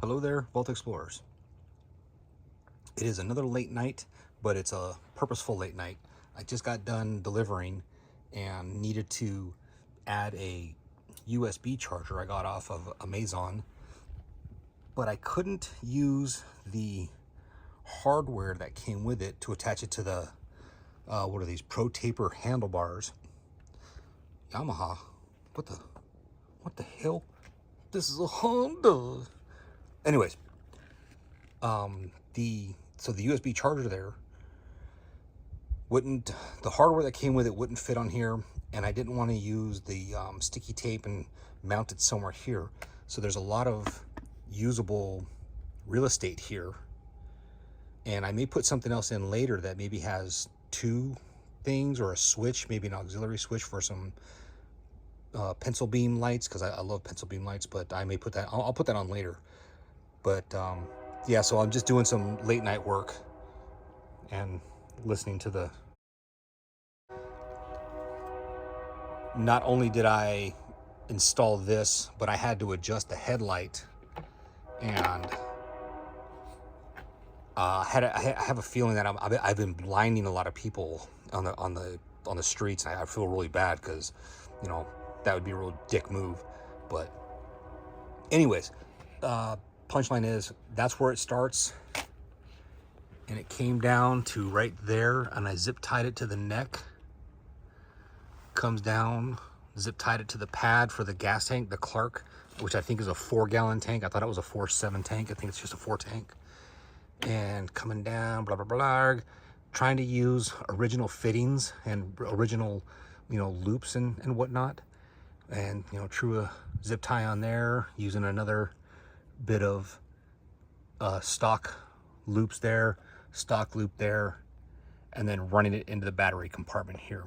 Hello there, Vault Explorers. It is another late night, but it's a purposeful late night. I just got done delivering and needed to add a USB charger I got off of Amazon, but I couldn't use the hardware that came with it to attach it to the, what are these, Pro Taper handlebars. Yamaha, what the hell? This is a Honda. Anyways, the USB charger there wouldn't, the hardware that came with it wouldn't fit on here, and I didn't want to use the sticky tape and mount it somewhere here. So there's a lot of usable real estate here, and I may put something else in later that maybe has two things, or a switch, maybe an auxiliary switch for some pencil beam lights, because I love pencil beam lights, but I may put that, I'll put that on later. But yeah, so I'm just doing some late night work and listening to the, not only did I install this, but I had to adjust the headlight, and I have a feeling that I've been blinding a lot of people on the streets. I feel really bad because, you know, that would be a real dick move. But anyways, punchline is that's where it starts, and it came down to right there, and I zip tied it to the neck, comes down, zip tied it to the pad for the gas tank, the Clark, which I think is a 4-gallon tank. I thought it was a 4.7 tank. I think it's just a 4 tank. And coming down, blah blah blah, trying to use original fittings and original, you know, loops and whatnot, and, you know, true a zip tie on there, using another bit of stock loops there, stock loop there, and then running it into the battery compartment here.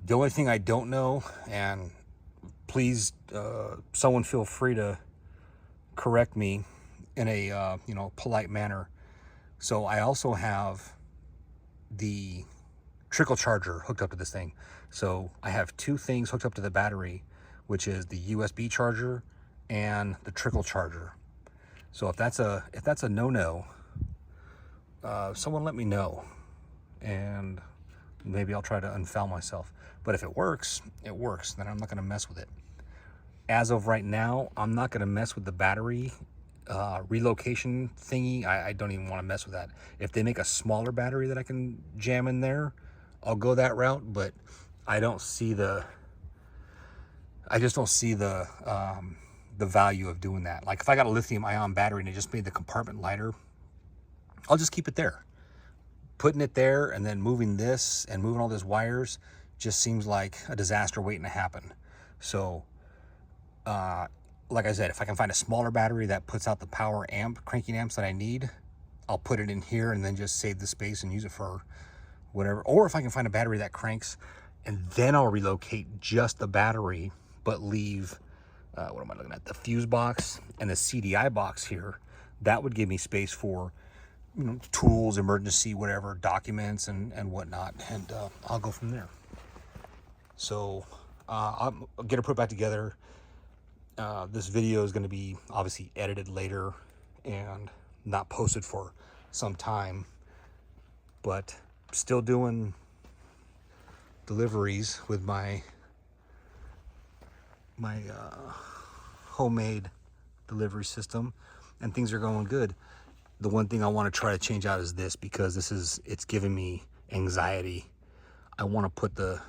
The only thing I don't know, and please someone feel free to correct me in a you know, polite manner. So I also have the trickle charger hooked up to this thing. So I have two things hooked up to the battery, which is the USB charger and the trickle charger. So if that's a no-no, someone let me know, and maybe I'll try to unfoul myself. But if it works, it works. Then I'm not going to mess with it. As of right now, I'm not going to mess with the battery relocation thingy. I don't even want to mess with that. If they make a smaller battery that I can jam in there, I'll go that route. But I don't see the, I just don't see the value of doing that. Like if I got a lithium ion battery and it just made the compartment lighter, I'll just keep it there. Putting it there and then moving this and moving all these wires just seems like a disaster waiting to happen. So like I said, if I can find a smaller battery that puts out the power cranking amps that I need, I'll put it in here and then just save the space and use it for whatever. Or if I can find a battery that cranks, and then I'll relocate just the battery, but leave, what am I looking at? The fuse box and the CDI box here. That would give me space for, you know, tools, emergency, whatever, documents and whatnot. And I'll go from there. So I'll get it put back together. This video is going to be obviously edited later and not posted for some time, but still doing deliveries with my homemade delivery system, and things are going good. The one thing I want to try to change out is this, because it's giving me anxiety. I want to put the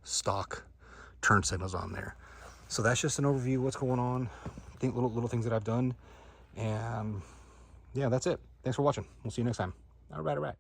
stock turn signals on there. So that's just an overview of what's going on. I think little things that I've done. And yeah, that's it. Thanks for watching. We'll see you next time. All right.